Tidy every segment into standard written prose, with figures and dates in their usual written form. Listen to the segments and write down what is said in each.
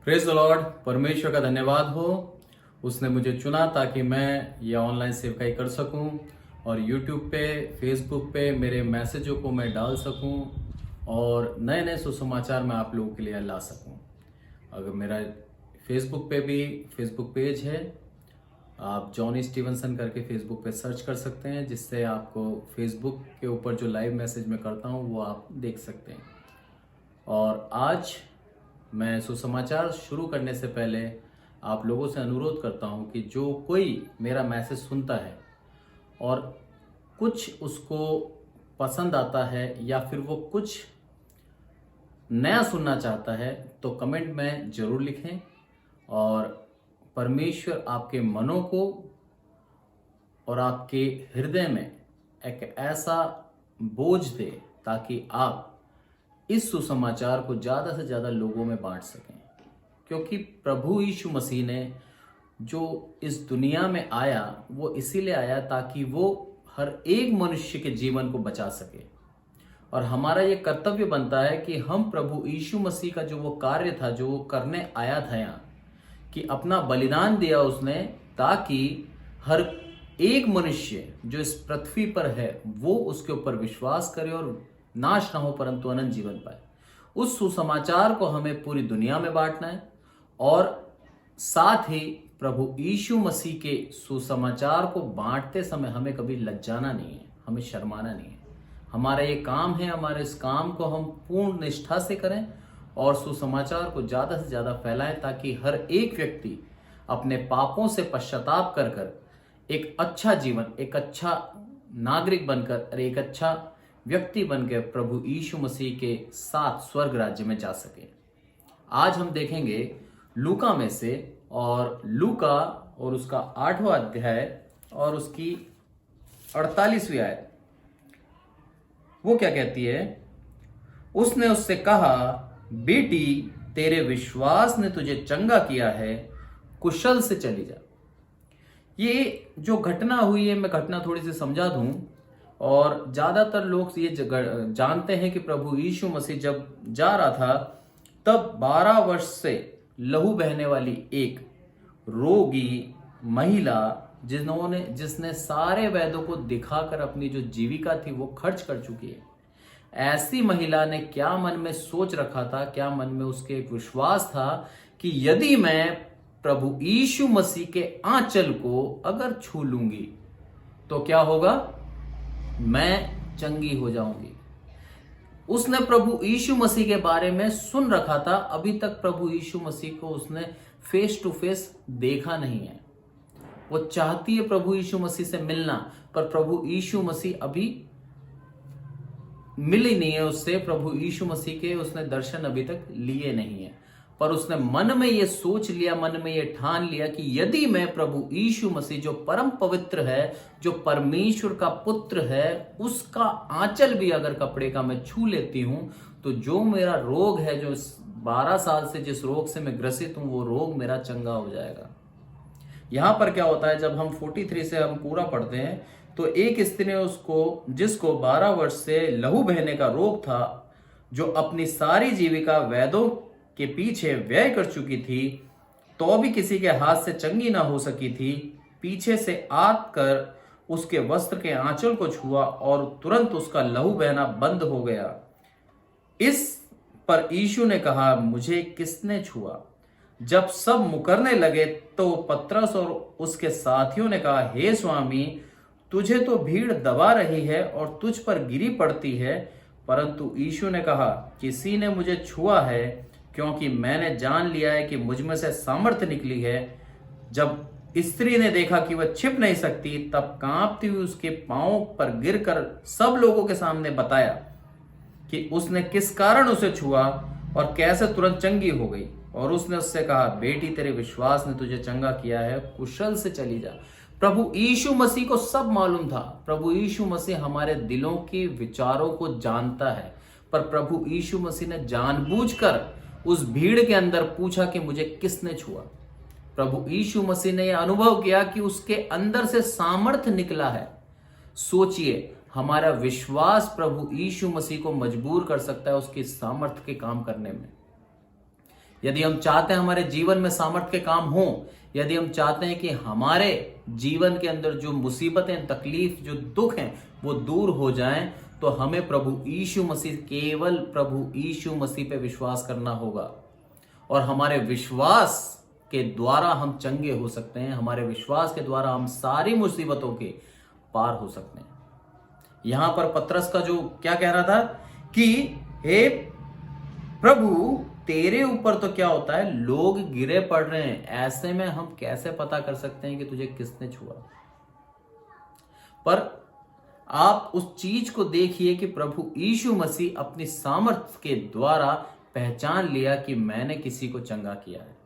Praise the Lord. परमेश्वर का धन्यवाद हो, उसने मुझे चुना ताकि मैं यह ऑनलाइन सेवकाई कर सकूं और यूट्यूब पे, फेसबुक पे मेरे मैसेजों को मैं डाल सकूं और नए नए सुसमाचार मैं आप लोगों के लिए ला सकूं। अगर मेरा फेसबुक पे भी फेसबुक पेज है, आप जॉनी स्टीवनसन करके फेसबुक पे सर्च कर सकते हैं, जिससे आपको फेसबुक के ऊपर जो लाइव मैसेज मैं करता हूं वो आप देख सकते हैं। और आज मैं सुसमाचार शुरू करने से पहले आप लोगों से अनुरोध करता हूं कि जो कोई मेरा मैसेज सुनता है और कुछ उसको पसंद आता है या फिर वो कुछ नया सुनना चाहता है तो कमेंट में जरूर लिखें और परमेश्वर आपके मनों को और आपके हृदय में एक ऐसा बोझ दे ताकि आप इस सुसमाचार को ज़्यादा से ज़्यादा लोगों में बांट सकें। क्योंकि प्रभु यीशु मसीह ने जो इस दुनिया में आया वो इसीलिए आया ताकि वो हर एक मनुष्य के जीवन को बचा सके। और हमारा ये कर्तव्य बनता है कि हम प्रभु यीशु मसीह का जो वो कार्य था, जो वो करने आया था यहाँ, कि अपना बलिदान दिया उसने ताकि हर एक मनुष्य जो इस पृथ्वी पर है वो उसके ऊपर विश्वास करे और नाश ना हो परंतु अनंत जीवन पाए। उस सुसमाचार को हमें पूरी दुनिया में बांटना है और साथ ही प्रभु यीशु मसीह के सुसमाचार को बांटते समय हमें कभी लज्जाना नहीं है, हमें शर्माना नहीं है। हमारा ये काम है, हमारे इस काम को हम पूर्ण निष्ठा से करें और सुसमाचार को ज्यादा से ज्यादा फैलाएं ताकि हर एक व्यक्ति अपने पापों से पश्चाताप कर कर एक अच्छा जीवन, एक अच्छा नागरिक बनकर और एक अच्छा व्यक्ति बनकर प्रभु यीशु मसीह के साथ स्वर्ग राज्य में जा सके। आज हम देखेंगे लूका में से, और लूका और उसका 8वां अध्याय और उसकी 48वीं आयत। वो क्या कहती है? उसने उससे कहा, बेटी तेरे विश्वास ने तुझे चंगा किया है, कुशल से चली जा। ये जो घटना हुई है, मैं घटना थोड़ी सी समझा दूं। और ज्यादातर लोग ये जानते हैं कि प्रभु यीशु मसीह जब जा रहा था तब 12 वर्ष से लहू बहने वाली एक रोगी महिला, जिसने सारे वैद्यों को दिखाकर अपनी जो जीविका थी वो खर्च कर चुकी है, ऐसी महिला ने क्या मन में सोच रखा था, क्या मन में उसके एक विश्वास था कि यदि मैं प्रभु यीशु मसीह के आंचल को अगर छू लूंगी तो क्या होगा, मैं चंगी हो जाऊंगी। उसने प्रभु यीशु मसीह के बारे में सुन रखा था, अभी तक प्रभु यीशु मसीह को उसने फेस टू फेस देखा नहीं है। वो चाहती है प्रभु यीशु मसीह से मिलना, पर प्रभु यीशु मसीह अभी मिली नहीं है उससे। प्रभु यीशु मसीह के उसने दर्शन अभी तक लिए नहीं है, पर उसने मन में ये सोच लिया, मन में ये ठान लिया कि यदि मैं प्रभु यीशु मसीह जो परम पवित्र है, जो परमेश्वर का पुत्र है, उसका आंचल भी अगर कपड़े का मैं छू लेती हूं तो जो मेरा रोग है, जो 12 साल से जिस रोग से मैं ग्रसित हूं, वो रोग मेरा चंगा हो जाएगा। यहां पर क्या होता है, जब हम 43 से हम पूरा पढ़ते हैं तो एक स्त्री ने जिसको 12 वर्ष से लहू बहने का रोग था, जो अपनी सारी जीविका वैद्यों के पीछे व्यय कर चुकी थी तो भी किसी के हाथ से चंगी ना हो सकी थी, पीछे से आकर उसके वस्त्र के आंचल को छुआ और तुरंत उसका लहू बहना बंद हो गया। इस पर यीशु ने कहा, मुझे किसने छुआ? जब सब मुकरने लगे तो पतरस और उसके साथियों ने कहा, हे स्वामी, तुझे तो भीड़ दबा रही है और तुझ पर गिरी पड़ती है। परंतु यीशु ने कहा, किसी ने मुझे छुआ है, क्योंकि मैंने जान लिया है कि मुझ में से सामर्थ्य निकली है। जब स्त्री ने देखा कि वह छिप नहीं सकती, तब कांपती हुई उसके पांवों पर गिरकर सब लोगों के सामने बताया कि उसने किस कारण उसे छुआ और कैसे तुरंत चंगी हो गई। और उसने उससे कहा, बेटी तेरे विश्वास ने तुझे चंगा किया है, कुशल से चली जा। प्रभु यीशु मसीह को सब मालूम था। प्रभु यीशु मसीह हमारे दिलों के विचारों को जानता है, पर प्रभु यीशु मसीह ने जानबूझकर उस भीड़ के अंदर पूछा कि मुझे किसने छुआ। प्रभु यीशु मसीह ने यह अनुभव किया कि उसके अंदर से सामर्थ्य निकला है। सोचिए, हमारा विश्वास प्रभु यीशु मसीह को मजबूर कर सकता है उसकी सामर्थ्य के काम करने में। यदि हम चाहते हैं हमारे जीवन में सामर्थ्य के काम हो, यदि हम चाहते हैं कि हमारे जीवन के अंदर जो मुसीबतें, तकलीफ, जो दुख हैं वो दूर हो जाएं, तो हमें प्रभु यीशु मसीह, केवल प्रभु यीशु मसीह पे विश्वास करना होगा। और हमारे विश्वास के द्वारा हम चंगे हो सकते हैं, हमारे विश्वास के द्वारा हम सारी मुसीबतों के पार हो सकते हैं। यहां पर पतरस का जो क्या कह रहा था कि हे प्रभु, तेरे ऊपर तो क्या होता है, लोग गिरे पड़ रहे हैं, ऐसे में हम कैसे पता कर सकते हैं कि तुझे किसने छुआ। पर आप उस चीज को देखिए कि प्रभु यीशु मसीह अपनी सामर्थ्य के द्वारा पहचान लिया कि मैंने किसी को चंगा किया है।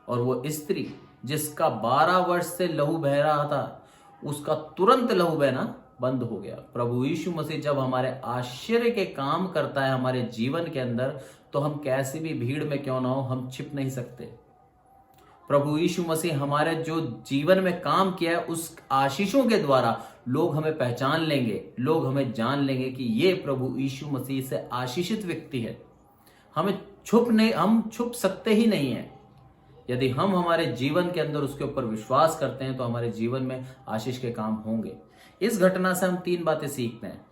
और वो स्त्री जिसका 12 वर्ष से लहू बह रहा था, उसका तुरंत लहू बहना बंद हो गया। प्रभु यीशु मसीह जब हमारे आश्चर्य के काम करता है हमारे जीवन के अंदर, तो हम कैसी भी भीड़ में क्यों ना हो, हम छिप नहीं सकते। प्रभु यीशु मसीह हमारे जो जीवन में काम किया है, उस आशीषों के द्वारा लोग हमें पहचान लेंगे, लोग हमें जान लेंगे कि ये प्रभु यीशु मसीह से आशीषित व्यक्ति है। हम छुप सकते ही नहीं है। यदि हम हमारे जीवन के अंदर उसके ऊपर विश्वास करते हैं, तो हमारे जीवन में आशीष के काम होंगे। इस घटना से हम 3 बातें सीखते हैं।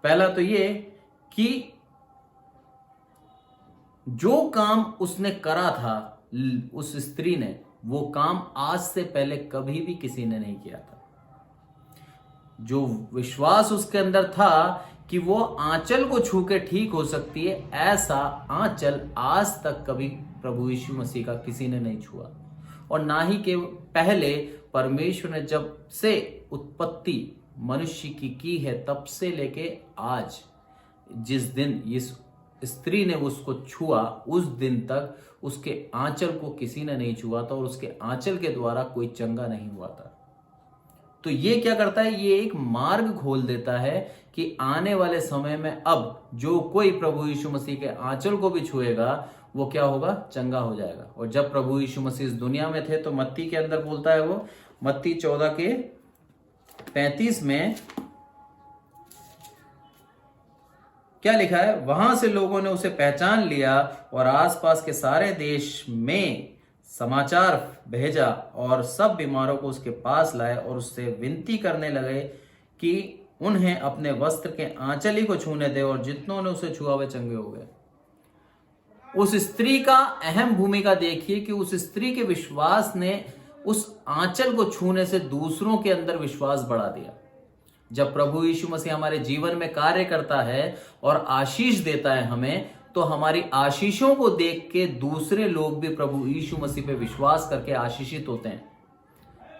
पहला तो ये कि जो काम उसने करा था, उस स्त्री ने, वो काम आज से पहले कभी भी किसी ने नहीं किया था। जो विश्वास उसके अंदर था कि वो आंचल को छू के ठीक हो सकती है, ऐसा आंचल आज तक कभी प्रभु यीशु मसीह का किसी ने नहीं छुआ। और ना ही के पहले परमेश्वर ने जब से उत्पत्ति मनुष्य की है, तब से लेके आज, जिस दिन इस स्त्री ने उसको छुआ, उस दिन तक उसके आंचल को किसी ने नहीं छुआ था और उसके आंचल के द्वारा कोई चंगा नहीं हुआ था। तो ये क्या करता है, ये एक मार्ग खोल देता है कि आने वाले समय में अब जो कोई प्रभु यीशु मसीह के आंचल को भी छुएगा, वो क्या होगा, चंगा हो जाएगा। और जब प्रभु यीशु मसीह इस दुनिया में थे, तो मत्ती के अंदर बोलता है वो, मत्ती 14:35 में क्या लिखा है, वहां से लोगों ने उसे पहचान लिया और आसपास के सारे देश में समाचार भेजा और सब बीमारों को उसके पास लाए और उससे विनती करने लगे कि उन्हें अपने वस्त्र के आंचल ही को छूने दे, और जितनों ने उसे छुआ वे चंगे हो गए। उस स्त्री का अहम भूमिका देखिए कि उस स्त्री के विश्वास ने उस आंचल को छूने से दूसरों के अंदर विश्वास बढ़ा दिया। जब प्रभु यीशु मसीह हमारे जीवन में कार्य करता है और आशीष देता है हमें, तो हमारी आशीषों को देख के दूसरे लोग भी प्रभु यीशु मसीह पे विश्वास करके आशीषित होते हैं।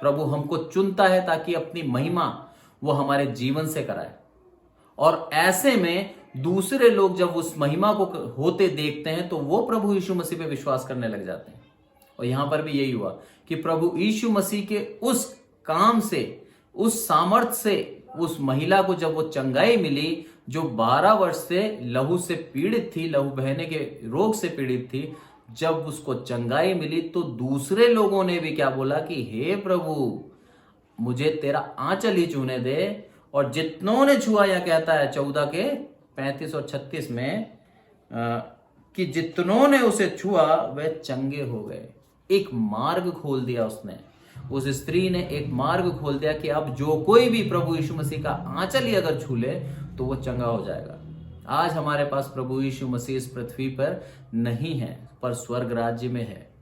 प्रभु हमको चुनता है ताकि अपनी महिमा वो हमारे जीवन से कराए, और ऐसे में दूसरे लोग जब उस महिमा को होते देखते हैं, तो वो प्रभु यीशु मसीह पे विश्वास करने लग जाते हैं। और यहां पर भी यही हुआ कि प्रभु यीशु मसीह के उस काम से, उस सामर्थ्य से, उस महिला को जब वो चंगाई मिली, जो 12 वर्ष से लहू से पीड़ित थी, लहू बहने के रोग से पीड़ित थी, जब उसको चंगाई मिली, तो दूसरे लोगों ने भी क्या बोला कि हे प्रभु, मुझे तेरा आंचल ही छूने दे। और जितनों ने छुआ, यह कहता है 14:35 और 36 में कि जितनों ने उसे छुआ वे चंगे हो गए। एक मार्ग खोल दिया उसने, उस स्त्री ने एक मार्ग खोल दिया कि अब जो कोई भी प्रभु यीशु मसीह का आंचल ही अगर छू ले, तो वो चंगा हो जाएगा। आज हमारे पास प्रभु यीशु मसीह इस पृथ्वी पर नहीं है, पर स्वर्ग राज्य में है।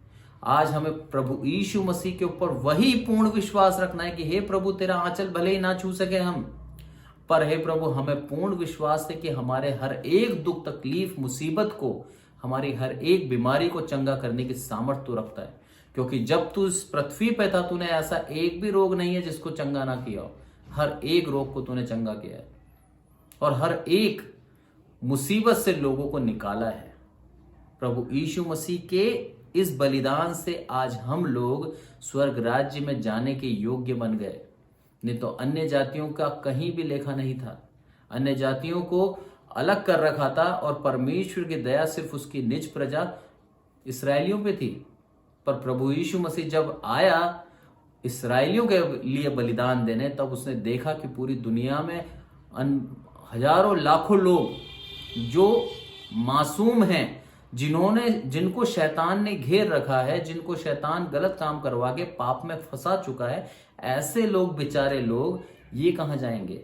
आज हमें प्रभु यीशु मसीह के ऊपर वही पूर्ण विश्वास रखना है कि हे प्रभु, तेरा आंचल भले ही ना छू सके हम, पर हे प्रभु, हमें पूर्ण विश्वास है कि हमारे हर एक दुख, तकलीफ, मुसीबत को, हमारी हर एक बीमारी को चंगा करने की सामर्थ्य तू रखता है। क्योंकि जब तू इस पृथ्वी पे था, तूने ऐसा एक भी रोग नहीं है जिसको चंगा ना किया हो। हर एक रोग को तूने चंगा किया है और हर एक मुसीबत से लोगों को निकाला है। प्रभु यीशु मसीह के इस बलिदान से आज हम लोग स्वर्ग राज्य में जाने के योग्य बन गए। नहीं तो अन्य जातियों का कहीं भी लेखा नहीं था। अन्य जातियों को अलग कर रखा था और परमेश्वर की दया सिर्फ उसकी निज प्रजा इस्राएलियों पे थी। पर प्रभु यीशु मसीह जब आया इस्राएलियों के लिए बलिदान देने, तब उसने देखा कि पूरी दुनिया में हजारों लाखों लोग जो मासूम हैं, जिनको शैतान ने घेर रखा है, जिनको शैतान गलत काम करवा के पाप में फंसा चुका है, ऐसे लोग, बेचारे लोग, ये कहां जाएंगे?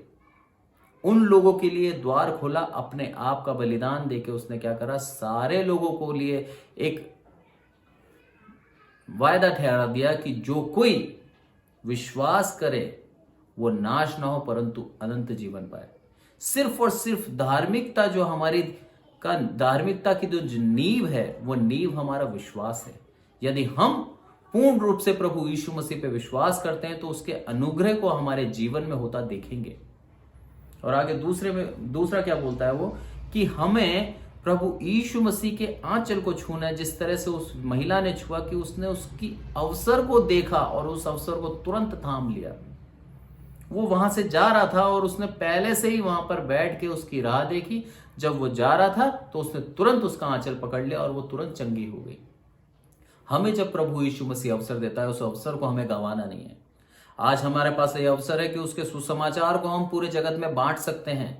उन लोगों के लिए द्वार खोला, अपने आप का बलिदान देके उसने क्या करा, सारे लोगों को लिए एक वायदा ठहरा दिया कि जो कोई विश्वास करे वो नाश ना हो परंतु अनंत जीवन पाए। सिर्फ और सिर्फ धार्मिकता जो हमारी धार्मिकता की जो नींव है, वो नींव हमारा विश्वास है। यदि हम पूर्ण रूप से प्रभु यीशु मसीह पे विश्वास करते हैं तो उसके अनुग्रह को हमारे जीवन में होता देखेंगे। और आगे दूसरा क्या बोलता है वो, कि हमें प्रभु यीशु मसीह के आंचल को छूना है। जिस तरह से उस महिला ने छुआ कि उसने उसकी अवसर को देखा और उस अवसर को तुरंत थाम लिया। वो वहां से जा रहा था और उसने पहले से ही वहां पर बैठ के उसकी राह देखी। जब वो जा रहा था तो उसने तुरंत उसका आंचल पकड़ लिया और वो तुरंत चंगी हो गई। हमें जब प्रभु यीशु मसीह अवसर देता है, उस अवसर को हमें गंवाना नहीं है। आज हमारे पास यह अवसर है कि उसके सुसमाचार को हम पूरे जगत में बांट सकते हैं।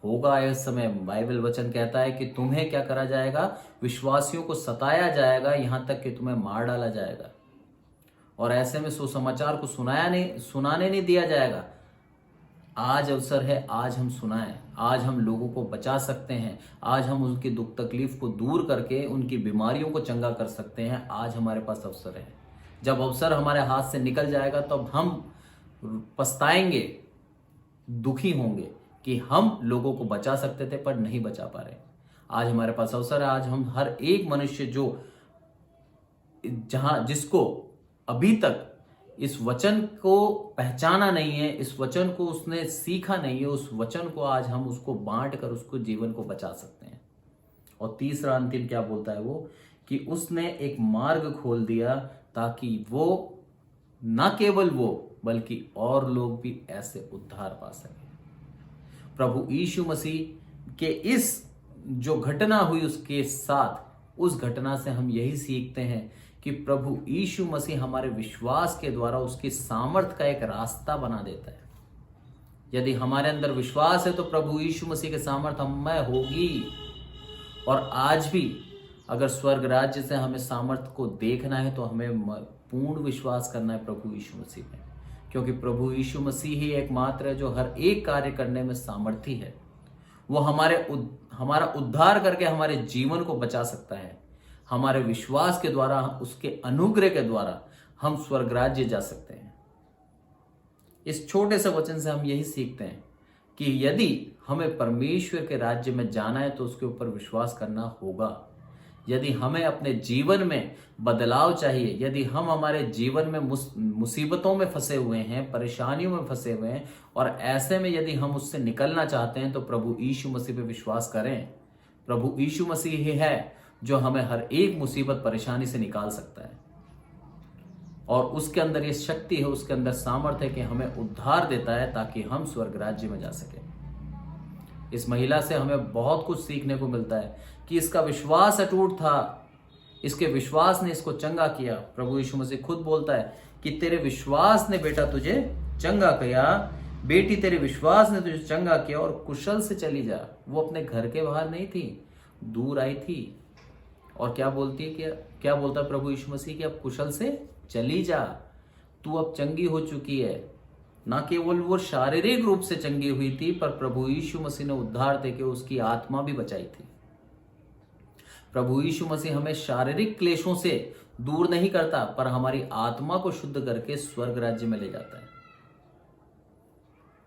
होगा इस समय, बाइबल वचन कहता है कि तुम्हें क्या करा जाएगा, विश्वासियों को सताया जाएगा, यहां तक कि तुम्हें मार डाला जाएगा। और ऐसे में सुसमाचार को सुनाने नहीं दिया जाएगा। आज अवसर है, आज हम सुनाएं, आज हम लोगों को बचा सकते हैं, आज हम उनकी दुख तकलीफ को दूर करके उनकी बीमारियों को चंगा कर सकते हैं। आज हमारे पास अवसर है। जब अवसर हमारे हाथ से निकल जाएगा तब हम पछताएंगे, दुखी होंगे कि हम लोगों को बचा सकते थे पर नहीं बचा पा रहे। आज हमारे पास अवसर है। आज हम हर एक मनुष्य जिसको अभी तक इस वचन को पहचाना नहीं है, इस वचन को उसने सीखा नहीं है, उस वचन को आज हम उसको बांट कर उसको जीवन को बचा सकते हैं। और तीसरा अंतिम क्या बोलता है वो, कि उसने एक मार्ग खोल दिया ताकि वो, न केवल वो बल्कि और लोग भी ऐसे उद्धार पा सके। प्रभु यीशु मसीह के इस जो घटना हुई उसके साथ, उस घटना से हम यही सीखते हैं कि प्रभु यीशु मसीह हमारे विश्वास के द्वारा उसकी सामर्थ का एक रास्ता बना देता है। यदि हमारे अंदर विश्वास है तो प्रभु यीशु मसीह के सामर्थ हमें होगी। और आज भी अगर स्वर्ग राज्य से हमें सामर्थ को देखना है तो हमें पूर्ण विश्वास करना है प्रभु यीशु मसीह में, क्योंकि प्रभु यीशु मसीह ही एकमात्र है जो हर एक कार्य करने में सामर्थी है। वो हमारा उद्धार करके हमारे जीवन को बचा सकता है। हमारे विश्वास के द्वारा, उसके अनुग्रह के द्वारा हम स्वर्ग राज्य जा सकते हैं। इस छोटे से वचन से हम यही सीखते हैं कि यदि हमें परमेश्वर के राज्य में जाना है तो उसके ऊपर विश्वास करना होगा। यदि हमें अपने जीवन में बदलाव चाहिए, यदि हम हमारे जीवन में मुसीबतों में फंसे हुए हैं, परेशानियों में फंसे हुए हैं, और ऐसे में यदि हम उससे निकलना चाहते हैं तो प्रभु यीशु मसीह पे विश्वास करें। प्रभु यीशु मसीह ही है जो हमें हर एक मुसीबत परेशानी से निकाल सकता है। और उसके अंदर ये शक्ति है, उसके अंदर सामर्थ्य है कि हमें उद्धार देता है ताकि हम स्वर्ग राज्य में जा सकें। इस महिला से हमें बहुत कुछ सीखने को मिलता है कि इसका विश्वास अटूट था, इसके विश्वास ने इसको चंगा किया। प्रभु यीशु मसीह खुद बोलता है कि तेरे विश्वास ने बेटा तुझे चंगा किया, बेटी तेरे विश्वास ने तुझे चंगा किया और कुशल से चली जा। वो अपने घर के बाहर नहीं थी, दूर आई थी। और क्या बोलती है, क्या बोलता है प्रभु यीशु मसीह कि अब कुशल से चली जा, तू अब चंगी हो चुकी है। ना केवल वो शारीरिक रूप से चंगी हुई थी, पर प्रभु यीशु मसीह ने उद्धार देके उसकी आत्मा भी बचाई थी। प्रभु यीशु मसीह हमें शारीरिक क्लेशों से दूर नहीं करता, पर हमारी आत्मा को शुद्ध करके स्वर्ग राज्य में ले जाता है।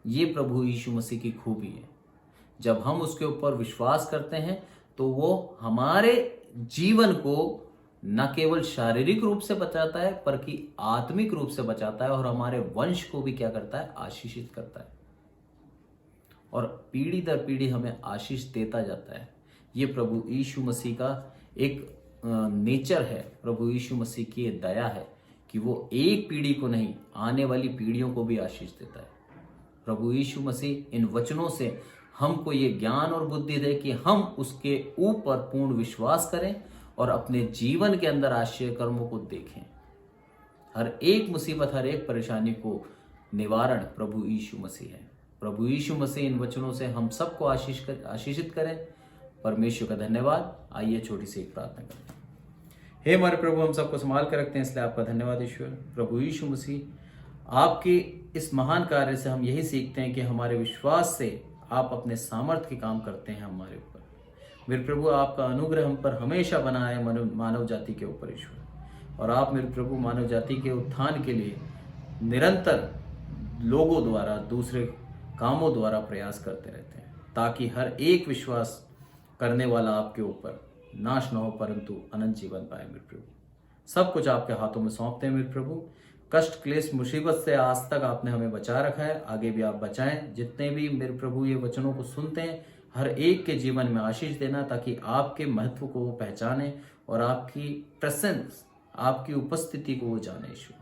ये प्रभु यीशु मसीह की खूबी है। जब हम उसके ऊपर विश्वास करते हैं तो वो हमारे जीवन को न केवल शारीरिक रूप से बचाता है, पर कि आत्मिक रूप से बचाता है और हमारे वंश को भी क्या करता है, आशीषित करता है और पीढ़ी दर पीढ़ी हमें आशीष देता जाता है। ये प्रभु यीशु मसीह का एक नेचर है, प्रभु यीशु मसीह की ये दया है कि वो एक पीढ़ी को नहीं, आने वाली पीढ़ियों को भी आशीष देता है। प्रभु यीशु मसीह इन वचनों से हमको ये ज्ञान और बुद्धि दे कि हम उसके ऊपर पूर्ण विश्वास करें और अपने जीवन के अंदर आश्चर्य कर्मों को देखें। हर एक मुसीबत, हर एक परेशानी को निवारण प्रभु यीशु मसीह है। प्रभु यीशु मसीह इन वचनों से हम सबको आशीषित करें। परमेश्वर का धन्यवाद। आइए छोटी सी एक प्रार्थना करते हैं। हे हमारे प्रभु, हम सबको संभाल कर रखते हैं, इसलिए आपका धन्यवाद ईश्वर। प्रभु यीशु मसीह, आपके इस महान कार्य से हम यही सीखते हैं कि हमारे विश्वास से आप अपने सामर्थ्य के काम करते हैं हमारे ऊपर। मेरे प्रभु, आपका अनुग्रह हम पर हमेशा बना है मानव जाति के ऊपर ईश्वर। और आप मेरे प्रभु मानव जाति के उत्थान के लिए निरंतर लोगों द्वारा, दूसरे कामों द्वारा प्रयास करते रहते हैं, ताकि हर एक विश्वास करने वाला आपके ऊपर नाश न हो परंतु अनंत जीवन पाए। मेरे प्रभु, सब कुछ आपके हाथों में सौंपते हैं। मेरे प्रभु, कष्ट क्लेश मुसीबत से आज तक आपने हमें बचा रखा है, आगे भी आप बचाएं। जितने भी मेरे प्रभु ये वचनों को सुनते हैं, हर एक के जीवन में आशीष देना, ताकि आपके महत्व को वो पहचाने और आपकी प्रेजेंस, आपकी उपस्थिति को वो जाने। ईश्वर,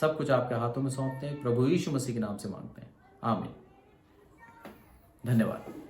सब कुछ आपके हाथों में सौंपते हैं, प्रभु यीशु मसीह के नाम से मांगते हैं, आमीन। धन्यवाद।